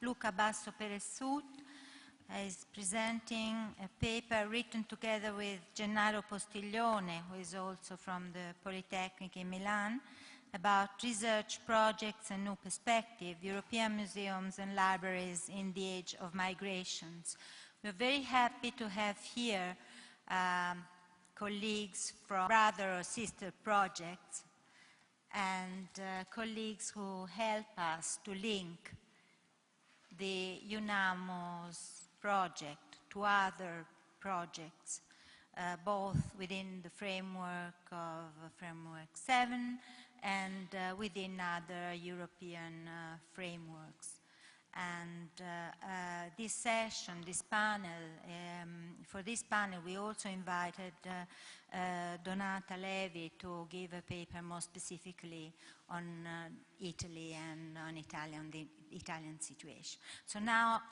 Luca Basso Peressut is presenting a paper written together with Gennaro Postiglione, who is also from the Polytechnic in Milan, about research projects and new perspective, European museums and libraries in the age of migrations. We're very happy to have here colleagues from brother or sister projects and colleagues who help us to link the UNAMOS project to other projects, both within the framework of Framework 7 and within other European frameworks. And this session, this panel, for this panel we also invited Donata Levi to give a paper more specifically on Italy and on the Italian situation. So now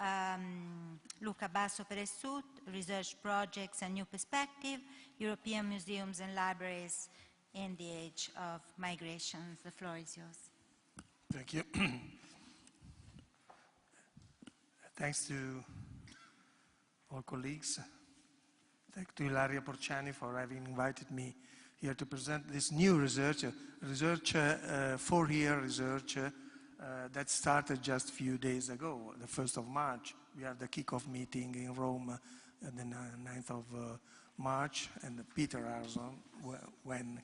Luca Basso Peressut, Research Projects and New Perspective, European Museums and Libraries in the Age of Migrations. The floor is yours. Thank you. Thanks to all colleagues. Thanks to Ilaria Porciani for having invited me here to present this new research, four-year research that started just a few days ago, the 1st of March. We had the kickoff meeting in Rome on the 9th of March, and Peter Arson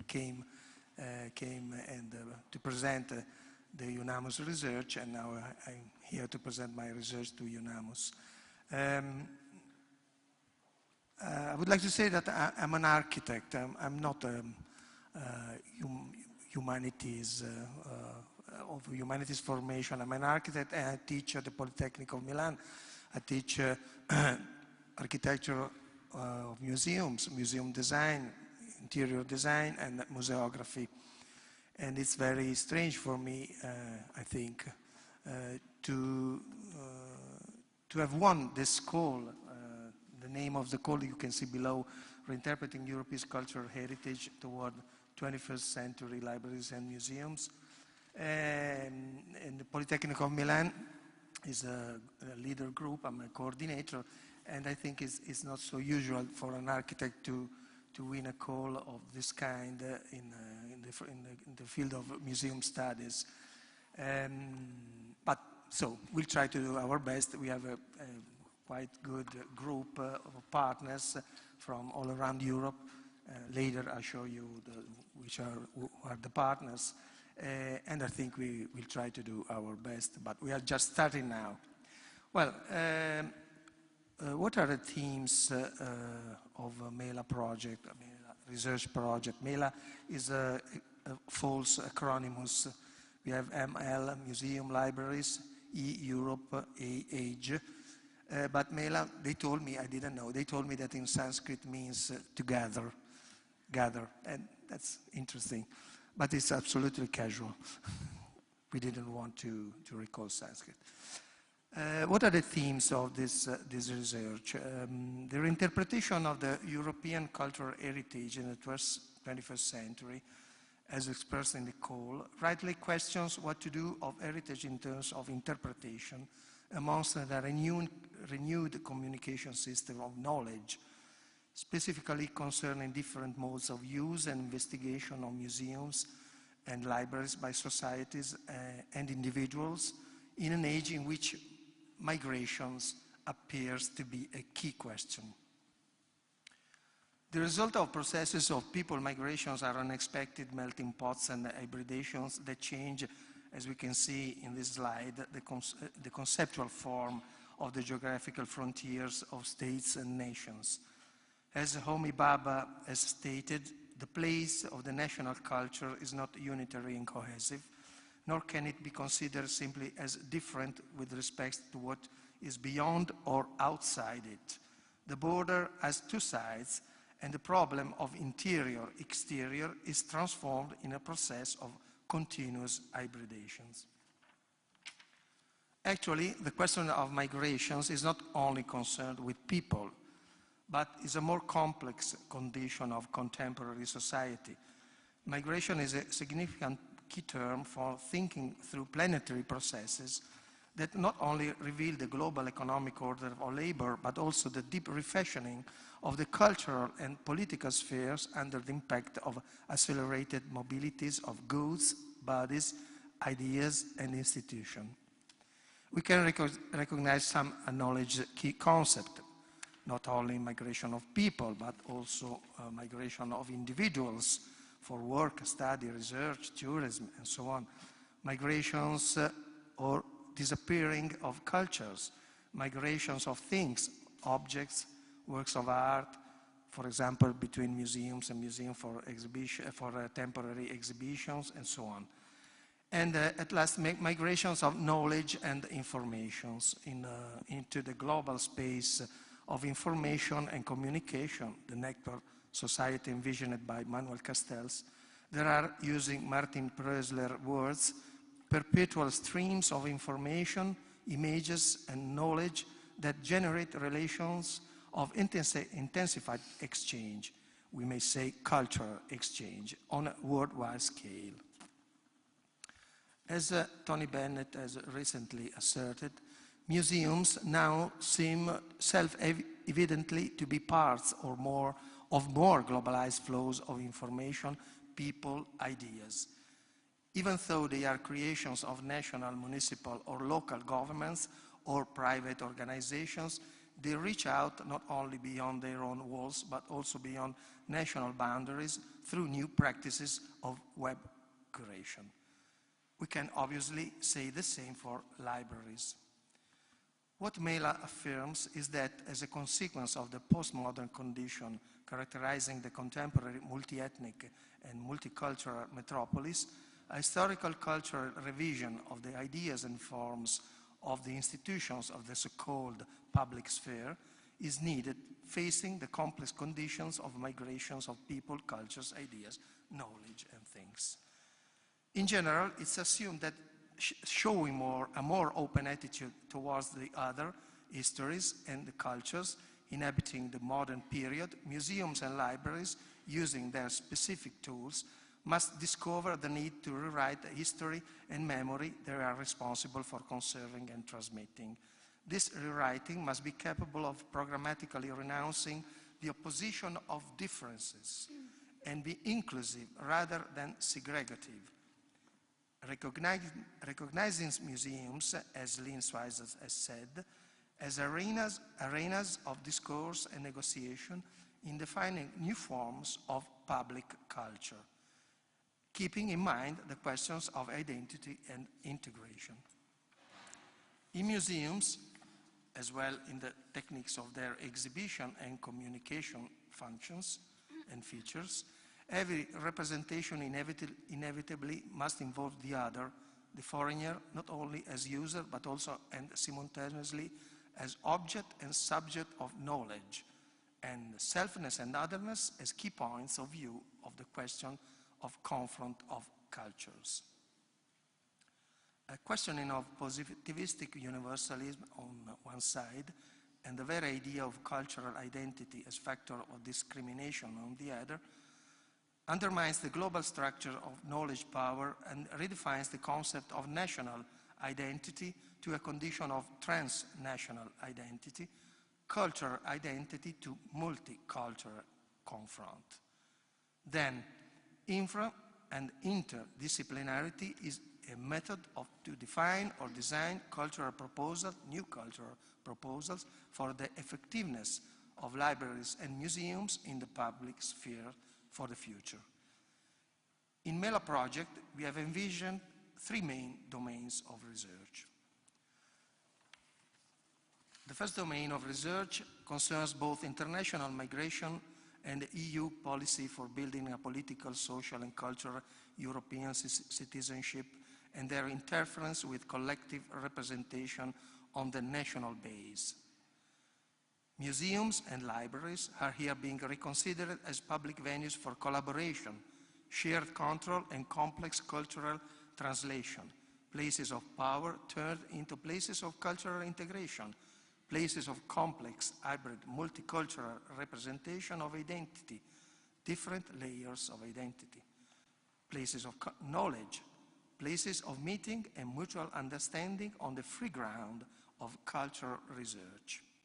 came and to present the UNAMOS research, and now I'm here to present my research to UNAMOS. I would like to say that I'm an architect. I'm not a humanities formation. I'm an architect and I teach at the Polytechnic of Milan. I teach architecture of museums, museum design, interior design, and museography. And it's very strange for me, I think, to have won this call. The name of the call you can see below, Reinterpreting Europe's Cultural Heritage Toward 21st Century Libraries and Museums. And the Polytechnic of Milan is a leader group. I'm a coordinator, and I think it's not so usual for an architect to win a call of this kind in the field of museum studies. But so we'll try to do our best. We have a quite good group of partners from all around Europe. Later I'll show you who are the partners. And I think we will try to do our best, but we are just starting now. Well, what are the themes of a MELA project, a MELA research project? MELA is a false acronymus. We have ML, Museum Libraries, E, Europe, A, Age. But MELA, they told me, I didn't know, they told me that in Sanskrit means together, gather, and that's interesting. But it's absolutely casual. We didn't want to recall Sanskrit. What are the themes of this research? The reinterpretation of the European cultural heritage in the 21st century, as expressed in the call, rightly questions what to do of heritage in terms of interpretation amongst the renewed communication system of knowledge, specifically concerning different modes of use and investigation of museums and libraries by societies and individuals in an age in which migrations appears to be a key question. The result of processes of people migrations are unexpected melting pots and hybridations that change, as we can see in this slide, the conceptual form of the geographical frontiers of states and nations. As Homi Bhabha has stated, the place of the national culture is not unitary and cohesive, nor can it be considered simply as different with respect to what is beyond or outside it. The border has two sides, and the problem of interior-exterior is transformed in a process of continuous hybridations. Actually, the question of migrations is not only concerned with people, but is a more complex condition of contemporary society. Migration is a significant key term for thinking through planetary processes that not only reveal the global economic order of labor, but also the deep refashioning of the cultural and political spheres under the impact of accelerated mobilities of goods, bodies, ideas, and institutions. We can recognize some acknowledged key concepts, not only migration of people, but also migration of individuals for work, study, research, tourism, and so on. Migrations or disappearing of cultures, migrations of things, objects, works of art, for example, between museums and museums for temporary exhibitions, and so on. And at last, migrations of knowledge and informations into the global space of information and communication, the network society envisioned by Manuel Castells. There are, using Martin Prösler's words, perpetual streams of information, images, and knowledge that generate relations of intensified exchange, we may say cultural exchange, on a worldwide scale. As Tony Bennett has recently asserted, museums now seem self-evidently to be parts or more of more globalized flows of information, people, ideas. Even though they are creations of national, municipal, or local governments or private organizations, they reach out not only beyond their own walls, but also beyond national boundaries through new practices of web curation. We can obviously say the same for libraries. What Mela affirms is that as a consequence of the postmodern condition characterizing the contemporary multi-ethnic and multicultural metropolis, a historical cultural revision of the ideas and forms of the institutions of the so-called public sphere is needed, facing the complex conditions of migrations of people, cultures, ideas, knowledge, and things. In general, it's assumed that showing a more open attitude towards the other histories and the cultures inhabiting the modern period, museums and libraries, using their specific tools, must discover the need to rewrite the history and memory they are responsible for conserving and transmitting. This rewriting must be capable of programmatically renouncing the opposition of differences and be inclusive rather than segregative. Recognizing museums, as Lynn Schweitzer has said, as arenas of discourse and negotiation in defining new forms of public culture, keeping in mind the questions of identity and integration. In museums, as well in the techniques of their exhibition and communication functions and features, every representation inevitably must involve the other, the foreigner, not only as user, but also and simultaneously as object and subject of knowledge, and selfness and otherness as key points of view of the question of confront of cultures. A questioning of positivistic universalism on one side, and the very idea of cultural identity as factor of discrimination on the other, undermines the global structure of knowledge power and redefines the concept of national identity to a condition of transnational identity, cultural identity to multicultural confront. Then, infra and interdisciplinarity is a method to define or design cultural proposals, new cultural proposals for the effectiveness of libraries and museums in the public sphere for the future. In Mela project, we have envisioned three main domains of research. The first domain of research concerns both international migration and the EU policy for building a political, social, and cultural European citizenship and their interference with collective representation on the national base. Museums and libraries are here being reconsidered as public venues for collaboration, shared control, and complex cultural translation, places of power turned into places of cultural integration, places of complex, hybrid, multicultural representation of identity, different layers of identity, places of knowledge, places of meeting and mutual understanding on the free ground of cultural research.